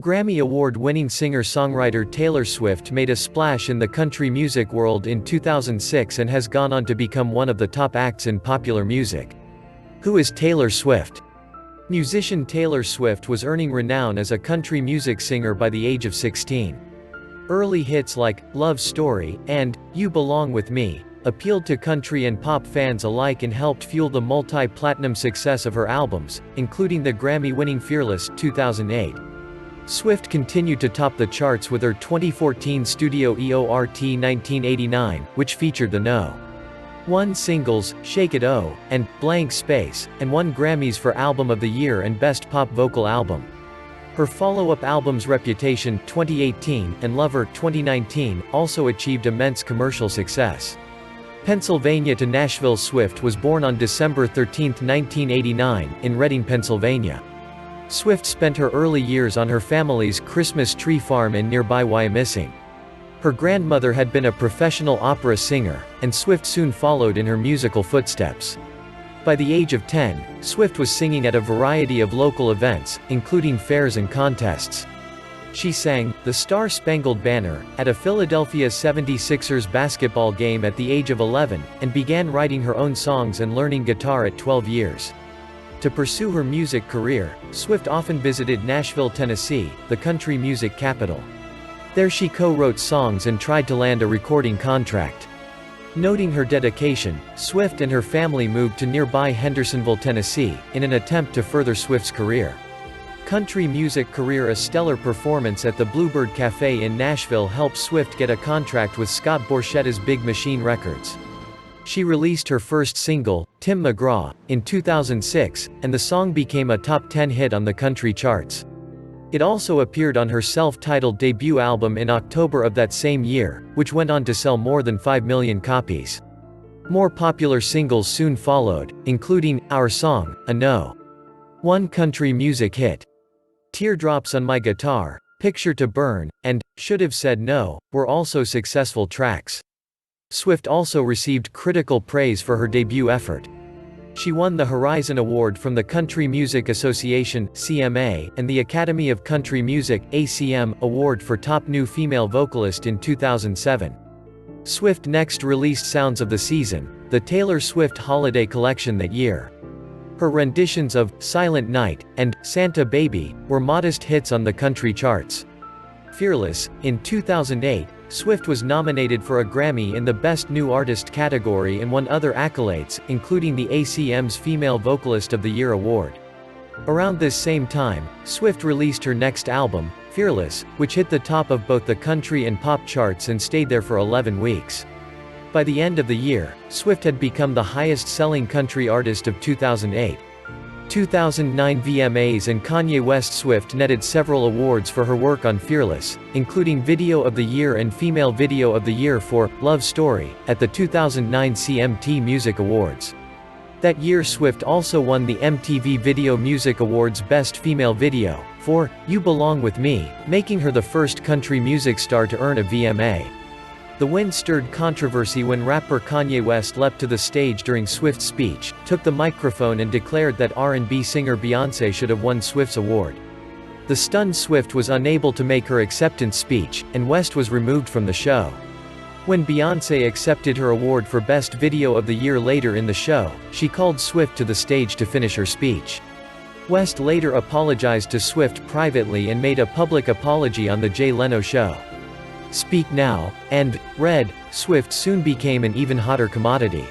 Grammy Award-winning singer-songwriter Taylor Swift made a splash in the country music world in 2006 and has gone on to become one of the top acts in popular music. Who is Taylor Swift? Musician Taylor Swift was earning renown as a country music singer by the age of 16. Early hits like Love Story and You Belong With Me appealed to country and pop fans alike and helped fuel the multi-platinum success of her albums, including the Grammy-winning Fearless 2008. Swift continued to top the charts with her 2014 studio EORT 1989, which featured the No. 1 singles, Shake It Oh, and Blank Space, and won Grammys for Album of the Year and Best Pop Vocal Album. Her follow-up albums Reputation 2018 and Lover 2019 also achieved immense commercial success. Pennsylvania to Nashville. Swift was born on December 13, 1989, in Reading, Pennsylvania. Swift spent her early years on her family's Christmas tree farm in nearby Wyomissing. Her grandmother had been a professional opera singer, and Swift soon followed in her musical footsteps. By the age of 10, Swift was singing at a variety of local events, including fairs and contests. She sang "The Star-Spangled Banner" at a Philadelphia 76ers basketball game at the age of 11, and began writing her own songs and learning guitar at 12 years. To pursue her music career, Swift often visited Nashville, Tennessee, the country music capital. There she co-wrote songs and tried to land a recording contract. Noting her dedication, Swift and her family moved to nearby Hendersonville, Tennessee, in an attempt to further Swift's career. Country music career. A stellar performance at the Bluebird Cafe in Nashville helped Swift get a contract with Scott Borchetta's Big Machine Records. She released her first single, Tim McGraw, in 2006, and the song became a top 10 hit on the country charts. It also appeared on her self-titled debut album in October of that same year, which went on to sell more than 5 million copies. More popular singles soon followed, including Our Song, a No. 1 country music hit. Teardrops on My Guitar, Picture to Burn, and Should Have Said No were also successful tracks. Swift also received critical praise for her debut effort. She won the Horizon Award from the Country Music Association (CMA) and the Academy of Country Music (ACM) Award for Top New Female Vocalist in 2007. Swift next released Sounds of the Season, the Taylor Swift holiday collection that year. Her renditions of Silent Night and Santa Baby were modest hits on the country charts. Fearless, in 2008, Swift was nominated for a Grammy in the Best New Artist category and won other accolades, including the ACM's Female Vocalist of the Year award. Around this same time, Swift released her next album, Fearless, which hit the top of both the country and pop charts and stayed there for 11 weeks. By the end of the year, Swift had become the highest-selling country artist of 2008. 2009 VMAs and Kanye West. Swift netted several awards for her work on Fearless, including Video of the Year and Female Video of the Year for Love Story at the 2009 CMT Music Awards. That year Swift also won the MTV Video Music Awards Best Female Video for You Belong With Me, making her the first country music star to earn a VMA. The win stirred controversy when rapper Kanye West leapt to the stage during Swift's speech, took the microphone and declared that R&B singer Beyoncé should have won Swift's award. The stunned Swift was unable to make her acceptance speech, and West was removed from the show. When Beyoncé accepted her award for Best Video of the Year later in the show, she called Swift to the stage to finish her speech. West later apologized to Swift privately and made a public apology on The Jay Leno Show. Speak Now, and Red, Swift soon became an even hotter commodity.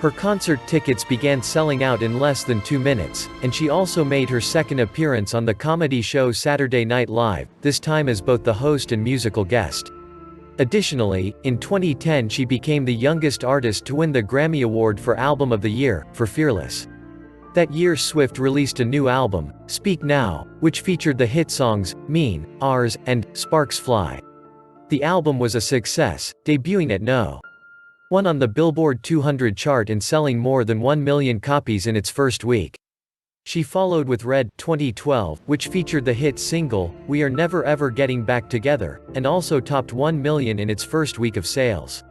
Her concert tickets began selling out in less than 2 minutes, and she also made her second appearance on the comedy show Saturday Night Live, this time as both the host and musical guest. Additionally, in 2010 she became the youngest artist to win the Grammy Award for Album of the Year, for Fearless. That year Swift released a new album, Speak Now, which featured the hit songs, Mean, Ours, and Sparks Fly. The album was a success, debuting at No. 1 on the Billboard 200 chart and selling more than 1 million copies in its first week. She followed with Red 2012, which featured the hit single, We Are Never Ever Getting Back Together, and also topped 1 million in its first week of sales.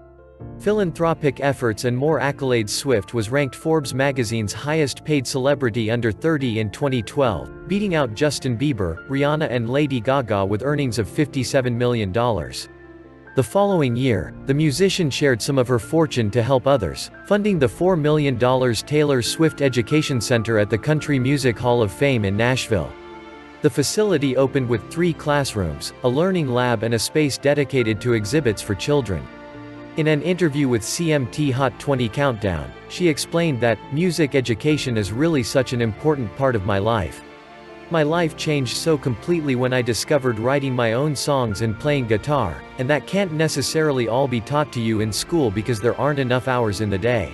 Philanthropic efforts and more accolades. Swift was ranked Forbes magazine's highest-paid celebrity under 30 in 2012, beating out Justin Bieber, Rihanna and Lady Gaga with earnings of $57 million. The following year, the musician shared some of her fortune to help others, funding the $4 million Taylor Swift Education Center at the Country Music Hall of Fame in Nashville. The facility opened with 3 classrooms, a learning lab and a space dedicated to exhibits for children. In an interview with CMT Hot 20 Countdown, she explained that, "Music education is really such an important part of my life. My life changed so completely when I discovered writing my own songs and playing guitar, and that can't necessarily all be taught to you in school because there aren't enough hours in the day."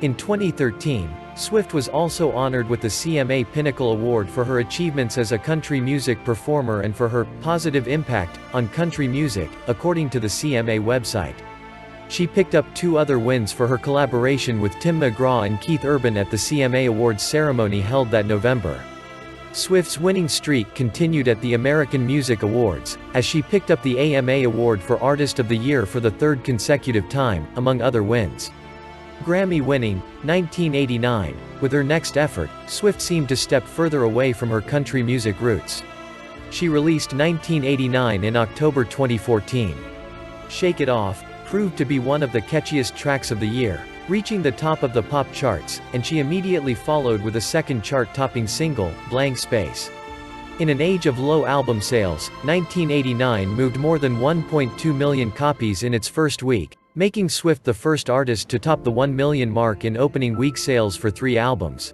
In 2013, Swift was also honored with the CMA Pinnacle Award for her achievements as a country music performer and for her positive impact on country music, according to the CMA website. She picked up 2 other wins for her collaboration with Tim McGraw and Keith Urban at the CMA Awards ceremony held that November. Swift's winning streak continued at the American Music Awards, as she picked up the AMA Award for Artist of the Year for the 3rd consecutive time, among other wins. Grammy-winning, 1989, with her next effort, Swift seemed to step further away from her country music roots. She released 1989 in October 2014. Shake It Off proved to be one of the catchiest tracks of the year, reaching the top of the pop charts, and she immediately followed with a second chart-topping single, Blank Space. In an age of low album sales, 1989 moved more than 1.2 million copies in its first week, making Swift the first artist to top the 1 million mark in opening week sales for 3 albums.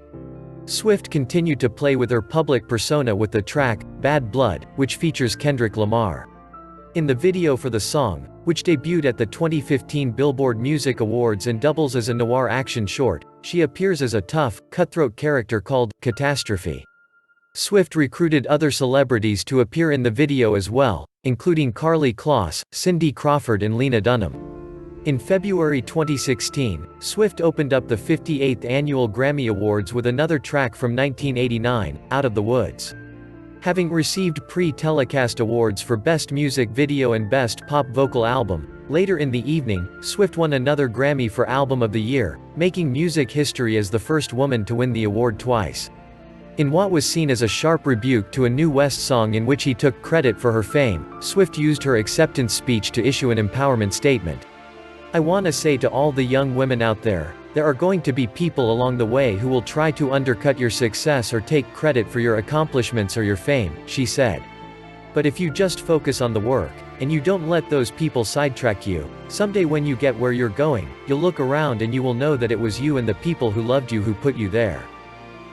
Swift continued to play with her public persona with the track, Bad Blood, which features Kendrick Lamar. In the video for the song, which debuted at the 2015 Billboard Music Awards and doubles as a noir action short, she appears as a tough, cutthroat character called Catastrophe. Swift recruited other celebrities to appear in the video as well, including Karlie Kloss, Cindy Crawford and Lena Dunham. In February 2016, Swift opened up the 58th Annual Grammy Awards with another track from 1989, Out of the Woods. Having received pre-telecast awards for Best Music Video and Best Pop Vocal Album, later in the evening, Swift won another Grammy for Album of the Year, making music history as the first woman to win the award twice. In what was seen as a sharp rebuke to a New West song in which he took credit for her fame, Swift used her acceptance speech to issue an empowerment statement. "I wanna say to all the young women out there, there are going to be people along the way who will try to undercut your success or take credit for your accomplishments or your fame," she said. "But if you just focus on the work, and you don't let those people sidetrack you, someday when you get where you're going, you'll look around and you will know that it was you and the people who loved you who put you there.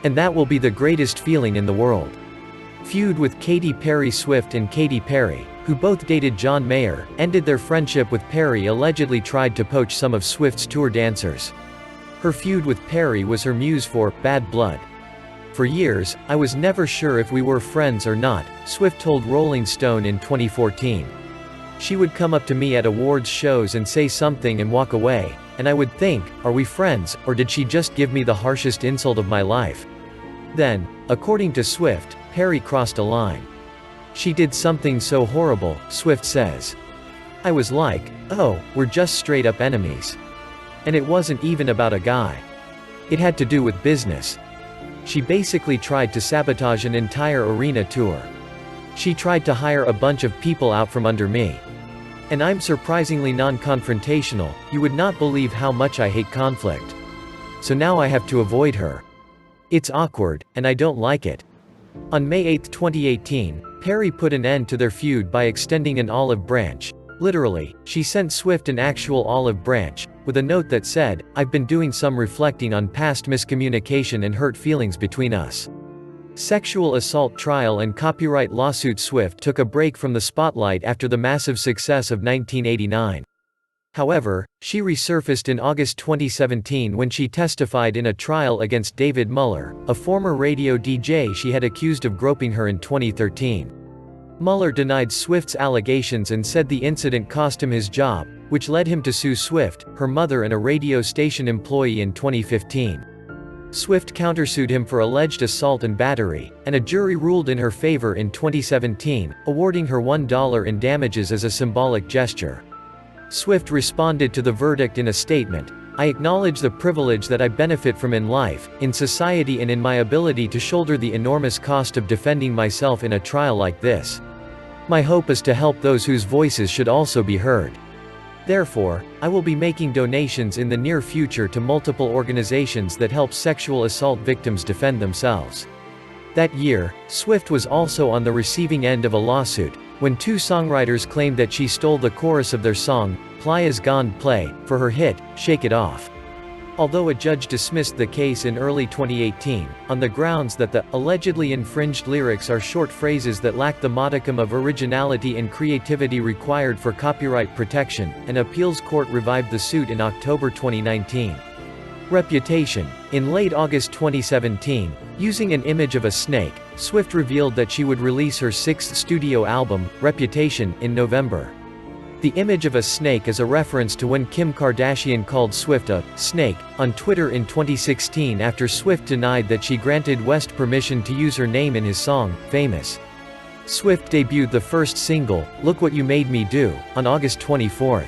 And that will be the greatest feeling in the world." Feud with Katy Perry. Swift and Katy Perry, who both dated John Mayer, ended their friendship with Perry allegedly tried to poach some of Swift's tour dancers. Her feud with Perry was her muse for Bad Blood. "For years, I was never sure if we were friends or not," Swift told Rolling Stone in 2014. "She would come up to me at awards shows and say something and walk away, and I would think, are we friends, or did she just give me the harshest insult of my life? Then, according to Swift, Perry crossed a line. She did something so horrible," Swift says. "I was like, oh, we're just straight up enemies. And it wasn't even about a guy. It had to do with business. She basically tried to sabotage an entire arena tour. She tried to hire a bunch of people out from under me. And I'm surprisingly non-confrontational, you would not believe how much I hate conflict. So now I have to avoid her. It's awkward, and I don't like it." On May 8, 2018, Perry put an end to their feud by extending an olive branch. Literally, she sent Swift an actual olive branch, with a note that said, "I've been doing some reflecting on past miscommunication and hurt feelings between us." Sexual assault trial and copyright lawsuit. Swift took a break from the spotlight after the massive success of 1989. However, she resurfaced in August 2017 when she testified in a trial against David Muller, a former radio DJ she had accused of groping her in 2013. Muller denied Swift's allegations and said the incident cost him his job, which led him to sue Swift, her mother and a radio station employee in 2015. Swift countersued him for alleged assault and battery, and a jury ruled in her favor in 2017, awarding her $1 in damages as a symbolic gesture. Swift responded to the verdict in a statement, "I acknowledge the privilege that I benefit from in life, in society and in my ability to shoulder the enormous cost of defending myself in a trial like this. My hope is to help those whose voices should also be heard. Therefore, I will be making donations in the near future to multiple organizations that help sexual assault victims defend themselves." That year, Swift was also on the receiving end of a lawsuit, when two songwriters claimed that she stole the chorus of their song, Playa's Gone Play, for her hit, Shake It Off. Although a judge dismissed the case in early 2018, on the grounds that the allegedly infringed lyrics are short phrases that lack the modicum of originality and creativity required for copyright protection, an appeals court revived the suit in October 2019. Reputation. In late August 2017, using an image of a snake, Swift revealed that she would release her sixth studio album, Reputation, in November. The image of a snake is a reference to when Kim Kardashian called Swift a snake on Twitter in 2016 after Swift denied that she granted West permission to use her name in his song, Famous. Swift debuted the first single, Look What You Made Me Do, on August 24.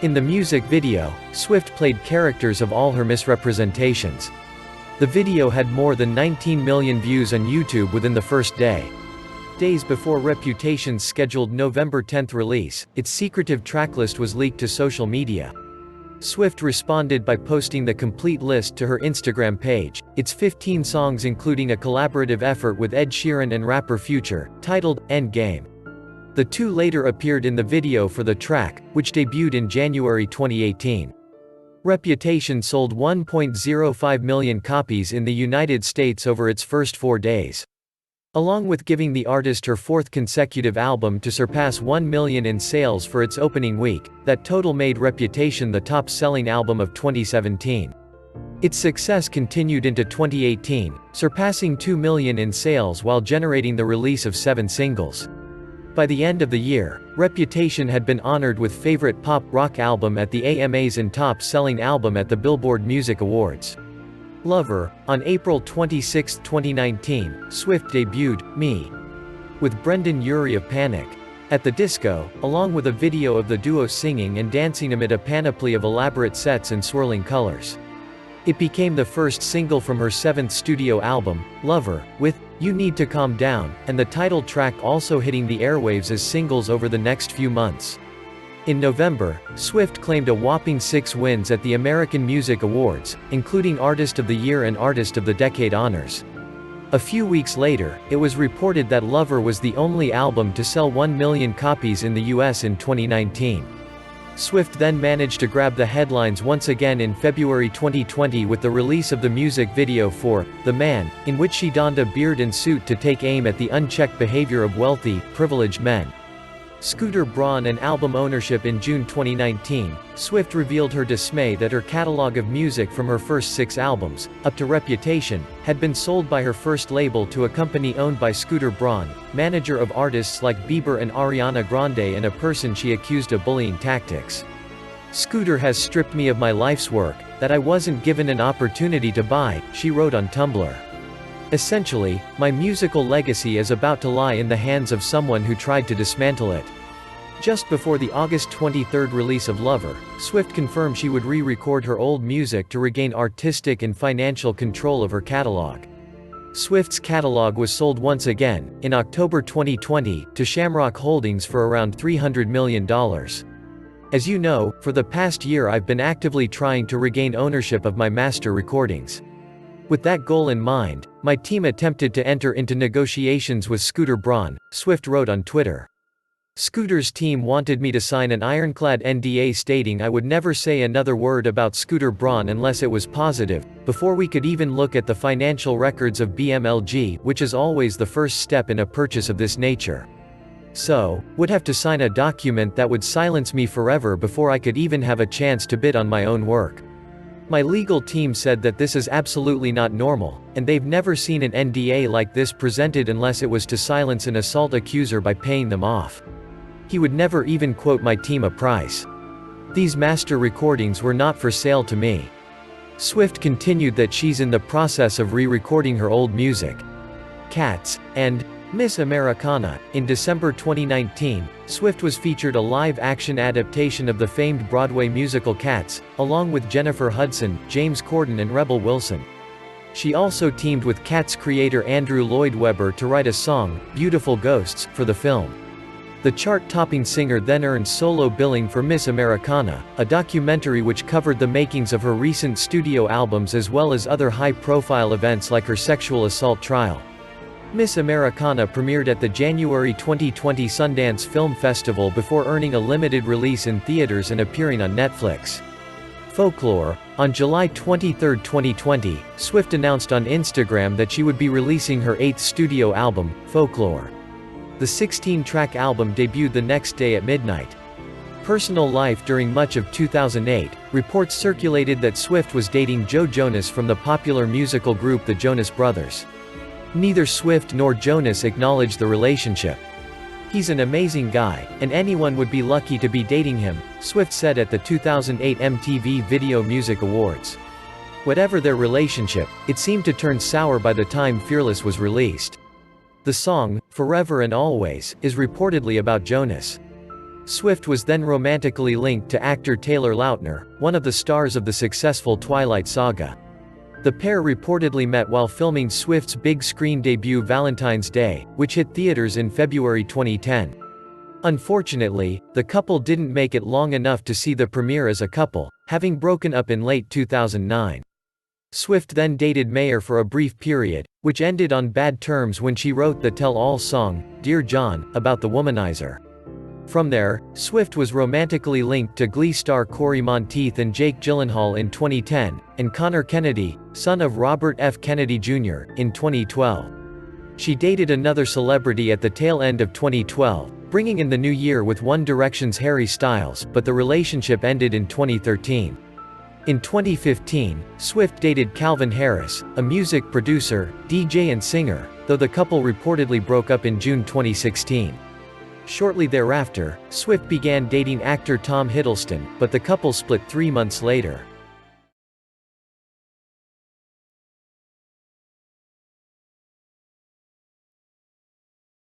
In the music video, Swift played characters of all her misrepresentations. The video had more than 19 million views on YouTube within the first day. Days before Reputation's scheduled November 10 release, its secretive tracklist was leaked to social media. Swift responded by posting the complete list to her Instagram page, its 15 songs including a collaborative effort with Ed Sheeran and rapper Future, titled, Endgame. The two later appeared in the video for the track, which debuted in January 2018. Reputation sold 1.05 million copies in the United States over its first 4 days. Along with giving the artist her fourth consecutive album to surpass 1 million in sales for its opening week, that total made Reputation the top-selling album of 2017. Its success continued into 2018, surpassing 2 million in sales while generating the release of 7 singles. By the end of the year, Reputation had been honored with Favorite Pop Rock Album at the AMAs and Top-Selling Album at the Billboard Music Awards. Lover. On April 26, 2019, Swift debuted Me with Brendan Urie of Panic at the disco, along with a video of the duo singing and dancing amid a panoply of elaborate sets and swirling colors. It became the first single from her 7th studio album, Lover, with You Need to Calm Down, and the title track also hitting the airwaves as singles over the next few months. In November, Swift claimed a whopping 6 wins at the American Music Awards, including Artist of the Year and Artist of the Decade honors. A few weeks later, it was reported that Lover was the only album to sell 1 million copies in the US in 2019. Swift then managed to grab the headlines once again in February 2020 with the release of the music video for The Man, in which she donned a beard and suit to take aim at the unchecked behavior of wealthy, privileged men. Scooter Braun and album ownership. In June 2019, Swift revealed her dismay that her catalog of music from her first 6 albums, up to Reputation, had been sold by her first label to a company owned by Scooter Braun, manager of artists like Bieber and Ariana Grande and a person she accused of bullying tactics. Scooter has stripped me of my life's work, that I wasn't given an opportunity to buy, she wrote on Tumblr. Essentially, my musical legacy is about to lie in the hands of someone who tried to dismantle it. Just before the August 23 release of Lover, Swift confirmed she would re-record her old music to regain artistic and financial control of her catalog. Swift's catalog was sold once again, in October 2020, to Shamrock Holdings for around $300 million. As you know, for the past year I've been actively trying to regain ownership of my master recordings. With that goal in mind, my team attempted to enter into negotiations with Scooter Braun, Swift wrote on Twitter. Scooter's team wanted me to sign an ironclad NDA stating I would never say another word about Scooter Braun unless it was positive, before we could even look at the financial records of BMLG, which is always the first step in a purchase of this nature. So, would have to sign a document that would silence me forever before I could even have a chance to bid on my own work. My legal team said that this is absolutely not normal, and they've never seen an NDA like this presented unless it was to silence an assault accuser by paying them off. He would never even quote my team a price. These master recordings were not for sale to me. Swift continued that she's in the process of re-recording her old music. Cats, and Miss Americana. In December 2019, Swift was featured a live-action adaptation of the famed Broadway musical Cats, along with Jennifer Hudson, James Corden and Rebel Wilson. She also teamed with Cats creator Andrew Lloyd Webber to write a song, Beautiful Ghosts, for the film. The chart-topping singer then earned solo billing for Miss Americana, a documentary which covered the makings of her recent studio albums as well as other high-profile events like her sexual assault trial. Miss Americana premiered at the January 2020 Sundance Film Festival before earning a limited release in theaters and appearing on Netflix. Folklore. On July 23, 2020, Swift announced on Instagram that she would be releasing her 8th studio album, Folklore. The 16-track album debuted the next day at midnight. Personal life. During much of 2008, reports circulated that Swift was dating Joe Jonas from the popular musical group the Jonas Brothers. Neither Swift nor Jonas acknowledged the relationship. "He's an amazing guy, and anyone would be lucky to be dating him," Swift said at the 2008 MTV Video Music Awards. Whatever their relationship, it seemed to turn sour by the time Fearless was released. The song, Forever and Always, is reportedly about Jonas. Swift was then romantically linked to actor Taylor Lautner, one of the stars of the successful Twilight saga. The pair reportedly met while filming Swift's big-screen debut Valentine's Day, which hit theaters in February 2010. Unfortunately, the couple didn't make it long enough to see the premiere as a couple, having broken up in late 2009. Swift then dated Mayer for a brief period, which ended on bad terms when she wrote the tell-all song, Dear John, about the womanizer. From there, Swift was romantically linked to Glee star Corey Monteith and Jake Gyllenhaal in 2010, and Connor Kennedy, son of Robert F. Kennedy Jr., in 2012. She dated another celebrity at the tail end of 2012, bringing in the new year with One Direction's Harry Styles, but the relationship ended in 2013. In 2015, Swift dated Calvin Harris, a music producer, DJ and singer, though the couple reportedly broke up in June 2016. Shortly thereafter, Swift began dating actor Tom Hiddleston, but the couple split 3 months later.